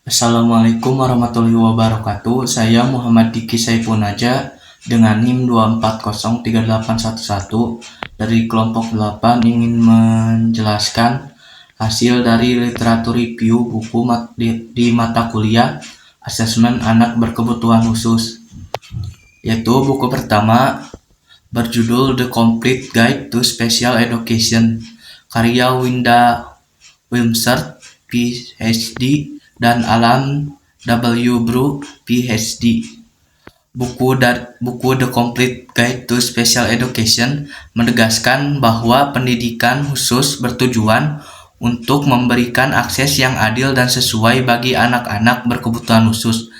Assalamualaikum warahmatullahi wabarakatuh. Saya Muhammad Diki Saifunaja dengan NIM 2403811 dari kelompok 8 ingin menjelaskan hasil dari literatur review buku di mata kuliah Asesmen Anak Berkebutuhan Khusus, yaitu buku pertama berjudul The Complete Guide to Special Education, karya Winda Wilmshire, PhD, dan Alan W. Bru, PhD. Buku The Complete Guide to Special Education menegaskan bahwa pendidikan khusus bertujuan untuk memberikan akses yang adil dan sesuai bagi anak-anak berkebutuhan khusus.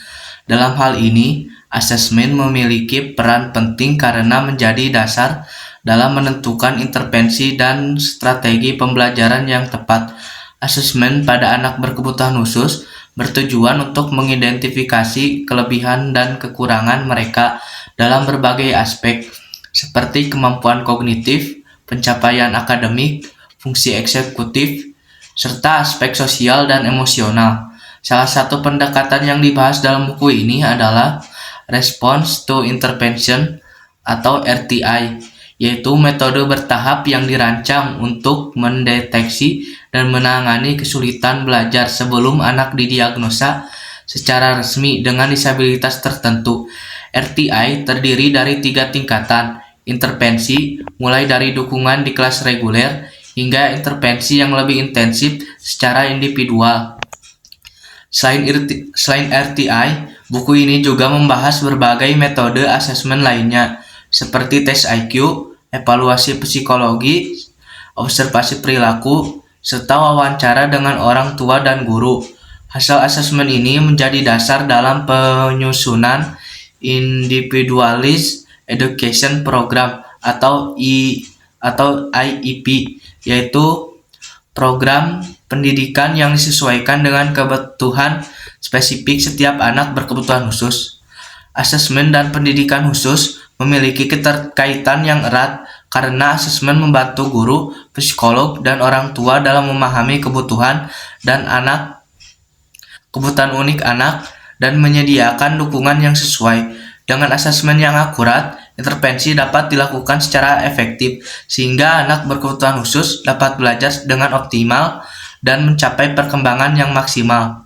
Dalam hal ini, asesmen memiliki peran penting karena menjadi dasar dalam menentukan intervensi dan strategi pembelajaran yang tepat. Asesmen pada anak berkebutuhan khusus bertujuan untuk mengidentifikasi kelebihan dan kekurangan mereka dalam berbagai aspek, seperti kemampuan kognitif, pencapaian akademik, fungsi eksekutif, serta aspek sosial dan emosional. Salah satu pendekatan yang dibahas dalam buku ini adalah Response to Intervention atau RTI, yaitu metode bertahap yang dirancang untuk mendeteksi dan menangani kesulitan belajar sebelum anak didiagnosa secara resmi dengan disabilitas tertentu. RTI terdiri dari 3 tingkatan intervensi, mulai dari dukungan di kelas reguler hingga intervensi yang lebih intensif secara individual. Selain RTI, buku ini juga membahas berbagai metode asesmen lainnya, seperti tes IQ, evaluasi psikologi, observasi perilaku, serta wawancara dengan orang tua dan guru. Hasil asesmen ini menjadi dasar dalam penyusunan Individualized Education Program atau IEP, yaitu program pendidikan yang disesuaikan dengan kebutuhan spesifik setiap anak berkebutuhan khusus. Asesmen dan pendidikan khusus memiliki keterkaitan yang erat karena asesmen membantu guru, psikolog, dan orang tua dalam memahami kebutuhan unik anak dan menyediakan dukungan yang sesuai. Dengan asesmen yang akurat, intervensi dapat dilakukan secara efektif sehingga anak berkebutuhan khusus dapat belajar dengan optimal dan mencapai perkembangan yang maksimal.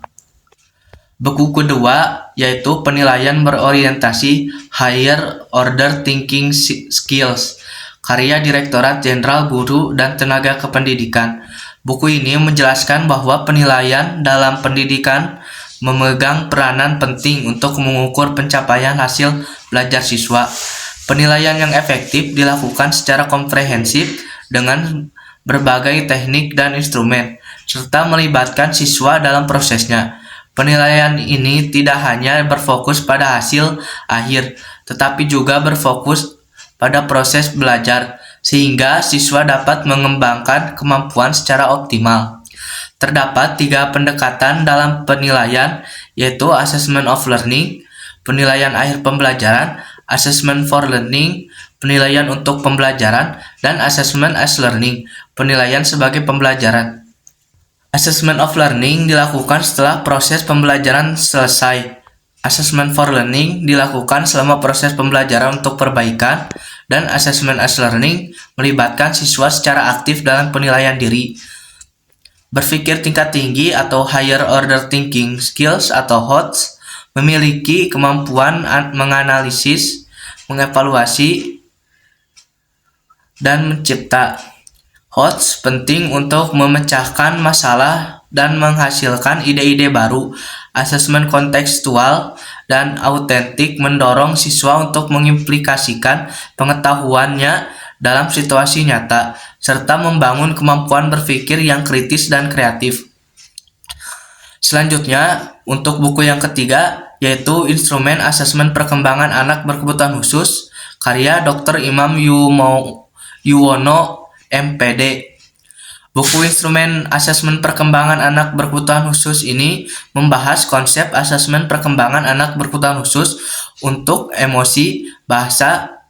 Buku kedua yaitu penilaian berorientasi Higher Order Thinking Skills, karya Direktorat Jenderal Guru dan Tenaga Kependidikan. Buku ini menjelaskan bahwa penilaian dalam pendidikan memegang peranan penting untuk mengukur pencapaian hasil belajar siswa. Penilaian yang efektif dilakukan secara komprehensif dengan berbagai teknik dan instrumen, serta melibatkan siswa dalam prosesnya. Penilaian ini tidak hanya berfokus pada hasil akhir, tetapi juga berfokus pada proses belajar, sehingga siswa dapat mengembangkan kemampuan secara optimal. Terdapat 3 pendekatan dalam penilaian, yaitu Assessment of Learning, penilaian akhir pembelajaran, Assessment for Learning, penilaian untuk pembelajaran, dan Assessment as Learning, penilaian sebagai pembelajaran. Assessment of Learning dilakukan setelah proses pembelajaran selesai. Assessment for Learning dilakukan selama proses pembelajaran untuk perbaikan, dan Assessment as Learning melibatkan siswa secara aktif dalam penilaian diri. Berpikir tingkat tinggi atau Higher Order Thinking Skills atau HOTS memiliki kemampuan menganalisis, mengevaluasi, dan mencipta. HOTS penting untuk memecahkan masalah dan menghasilkan ide-ide baru. Asesmen kontekstual dan autentik mendorong siswa untuk mengimplikasikan pengetahuannya dalam situasi nyata, serta membangun kemampuan berpikir yang kritis dan kreatif. Selanjutnya, untuk buku yang ketiga, yaitu Instrumen Asesmen Perkembangan Anak Berkebutuhan Khusus, karya Dr. Imam Yuwono, MPD. Buku Instrumen Asesmen Perkembangan Anak Berkebutuhan Khusus ini membahas konsep asesmen perkembangan anak berkebutuhan khusus untuk emosi, bahasa,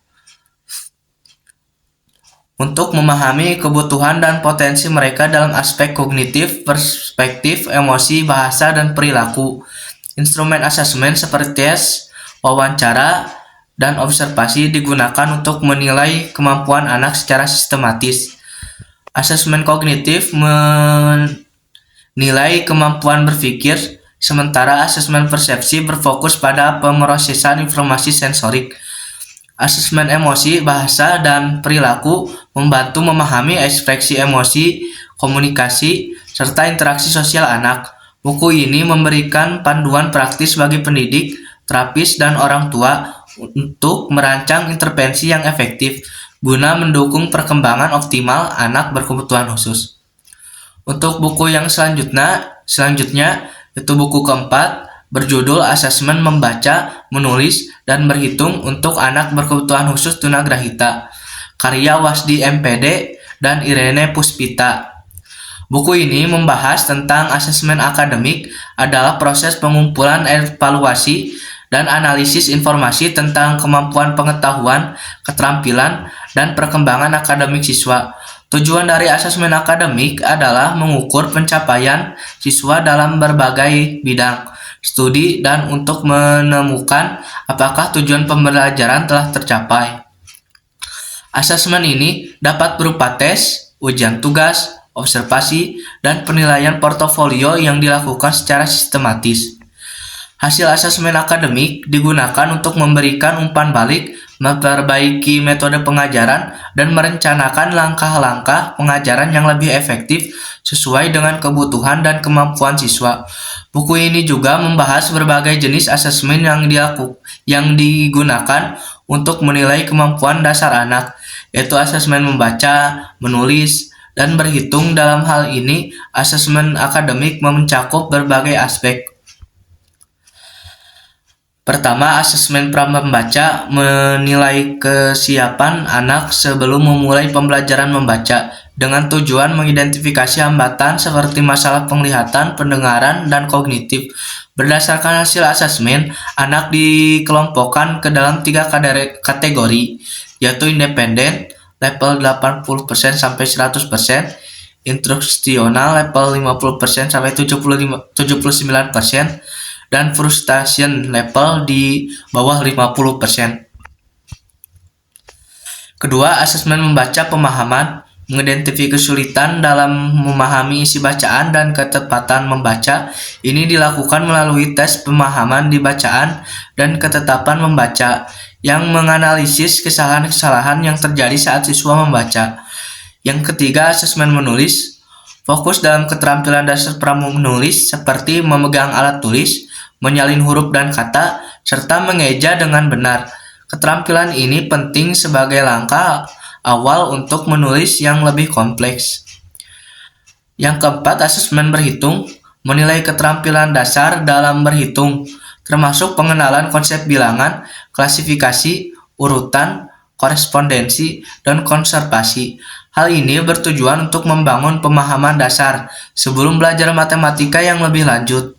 untuk memahami kebutuhan dan potensi mereka dalam aspek kognitif, perspektif, emosi, bahasa, dan perilaku. Instrumen asesmen seperti tes, wawancara, dan observasi digunakan untuk menilai kemampuan anak secara sistematis. Asesmen kognitif menilai kemampuan berpikir, sementara asesmen persepsi berfokus pada pemrosesan informasi sensorik. Asesmen emosi, bahasa, dan perilaku membantu memahami ekspresi emosi, komunikasi, serta interaksi sosial anak. Buku ini memberikan panduan praktis bagi pendidik, terapis, dan orang tua untuk merancang intervensi yang efektif guna mendukung perkembangan optimal anak berkebutuhan khusus. Untuk buku yang selanjutnya itu buku keempat berjudul Asesmen Membaca, Menulis, dan Berhitung untuk Anak Berkebutuhan Khusus Tunagrahita, karya Wasdi MPD dan Irene Puspita. Buku ini membahas tentang asesmen akademik adalah proses pengumpulan evaluasi dan analisis informasi tentang kemampuan pengetahuan, keterampilan, dan perkembangan akademik siswa. Tujuan dari asesmen akademik adalah mengukur pencapaian siswa dalam berbagai bidang studi dan untuk menemukan apakah tujuan pembelajaran telah tercapai. Asesmen ini dapat berupa tes, ujian tugas, observasi, dan penilaian portofolio yang dilakukan secara sistematis. Hasil asesmen akademik digunakan untuk memberikan umpan balik, memperbaiki metode pengajaran, dan merencanakan langkah-langkah pengajaran yang lebih efektif sesuai dengan kebutuhan dan kemampuan siswa. Buku ini juga membahas berbagai jenis asesmen yang digunakan untuk menilai kemampuan dasar anak, yaitu asesmen membaca, menulis, dan berhitung. Dalam hal ini, asesmen akademik mencakup berbagai aspek. Pertama, asesmen pramembaca menilai kesiapan anak sebelum memulai pembelajaran membaca dengan tujuan mengidentifikasi hambatan seperti masalah penglihatan, pendengaran, dan kognitif. Berdasarkan hasil asesmen, anak dikelompokkan ke dalam 3 kategori, yaitu independen level 80% sampai 100%, instruksional level 50% sampai 79%, dan frustration level di bawah 50%. Kedua, asesmen membaca pemahaman mengidentifikasi kesulitan dalam memahami isi bacaan dan ketepatan membaca. Ini dilakukan melalui tes pemahaman di bacaan dan ketetapan membaca yang menganalisis kesalahan-kesalahan yang terjadi saat siswa membaca. Yang ketiga, asesmen menulis fokus dalam keterampilan dasar pramenulis seperti memegang alat tulis, menyalin huruf dan kata, serta mengeja dengan benar. Keterampilan ini penting sebagai langkah awal untuk menulis yang lebih kompleks. Yang keempat, asesmen berhitung menilai keterampilan dasar dalam berhitung, termasuk pengenalan konsep bilangan, klasifikasi, urutan, korespondensi, dan konservasi. Hal ini bertujuan untuk membangun pemahaman dasar sebelum belajar matematika yang lebih lanjut.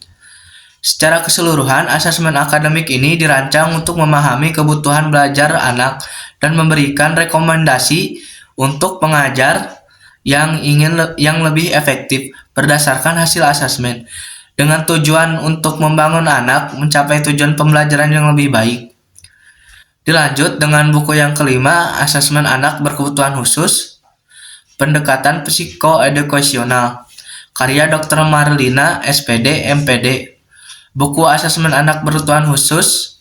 Secara keseluruhan, asesmen akademik ini dirancang untuk memahami kebutuhan belajar anak dan memberikan rekomendasi untuk pengajar yang lebih efektif berdasarkan hasil asesmen, dengan tujuan untuk membangun anak mencapai tujuan pembelajaran yang lebih baik. Dilanjut dengan buku yang kelima, asesmen anak berkebutuhan khusus, pendekatan psikoedukasional, karya Dr. Marlina, SPD, MPD. Buku asesmen anak berkebutuhan khusus,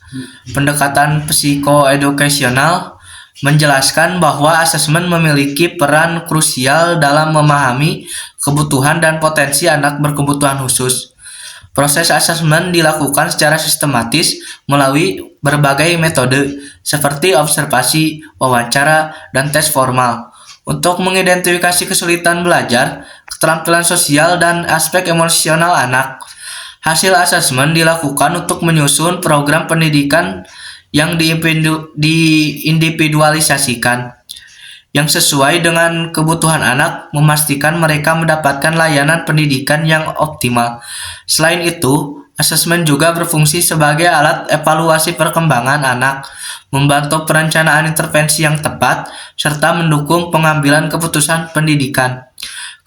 pendekatan psikoedukasional, menjelaskan bahwa asesmen memiliki peran krusial dalam memahami kebutuhan dan potensi anak berkebutuhan khusus. Proses asesmen dilakukan secara sistematis melalui berbagai metode seperti observasi, wawancara, dan tes formal untuk mengidentifikasi kesulitan belajar, keterampilan sosial, dan aspek emosional anak. Hasil asesmen dilakukan untuk menyusun program pendidikan yang diindividualisasikan, yang sesuai dengan kebutuhan anak, memastikan mereka mendapatkan layanan pendidikan yang optimal. Selain itu, Asesmen juga berfungsi sebagai alat evaluasi perkembangan anak, membantu perencanaan intervensi yang tepat, serta mendukung pengambilan keputusan pendidikan.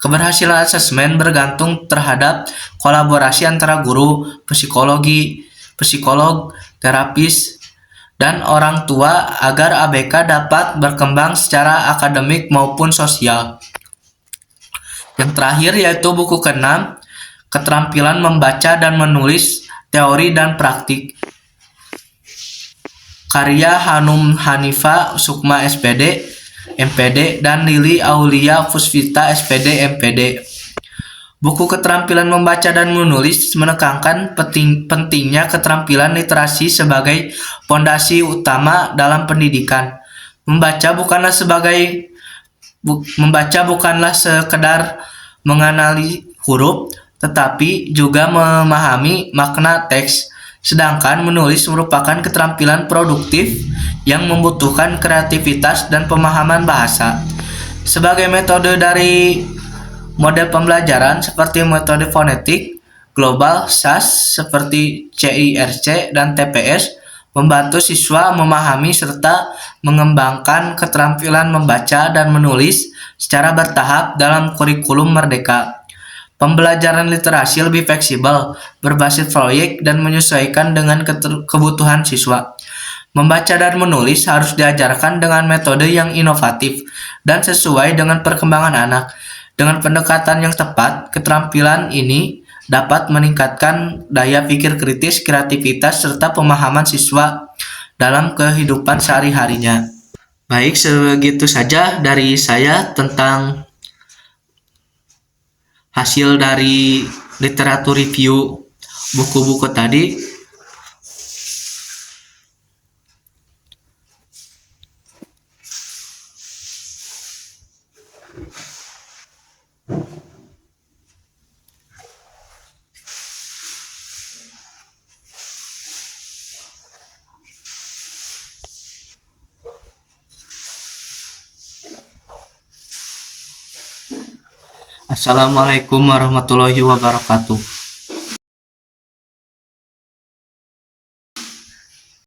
Keberhasilan asesmen bergantung terhadap kolaborasi antara guru, psikolog, terapis, dan orang tua agar ABK dapat berkembang secara akademik maupun sosial. Yang terakhir yaitu buku ke-6, Keterampilan Membaca dan Menulis, Teori dan Praktik. Karya Hanum Hanifa Sukma SPD, MPD, dan Lili Aulia Puspita SPD, MPD. Buku Keterampilan Membaca dan Menulis menekankan pentingnya keterampilan literasi sebagai fondasi utama dalam pendidikan. Membaca bukanlah sekedar mengenali huruf, tetapi juga memahami makna teks. Sedangkan menulis merupakan keterampilan produktif yang membutuhkan kreativitas dan pemahaman bahasa. Sebagai metode dari model pembelajaran seperti metode fonetik global SAS seperti CIRC dan TPS membantu siswa memahami serta mengembangkan keterampilan membaca dan menulis secara bertahap dalam kurikulum merdeka. Pembelajaran literasi lebih fleksibel, berbasis proyek, dan menyesuaikan dengan kebutuhan siswa. Membaca dan menulis harus diajarkan dengan metode yang inovatif dan sesuai dengan perkembangan anak. Dengan pendekatan yang tepat, keterampilan ini dapat meningkatkan daya pikir kritis, kreativitas, serta pemahaman siswa dalam kehidupan sehari-harinya. Baik, segitu saja dari saya tentang hasil dari literatur review buku-buku tadi. Assalamualaikum warahmatullahi wabarakatuh.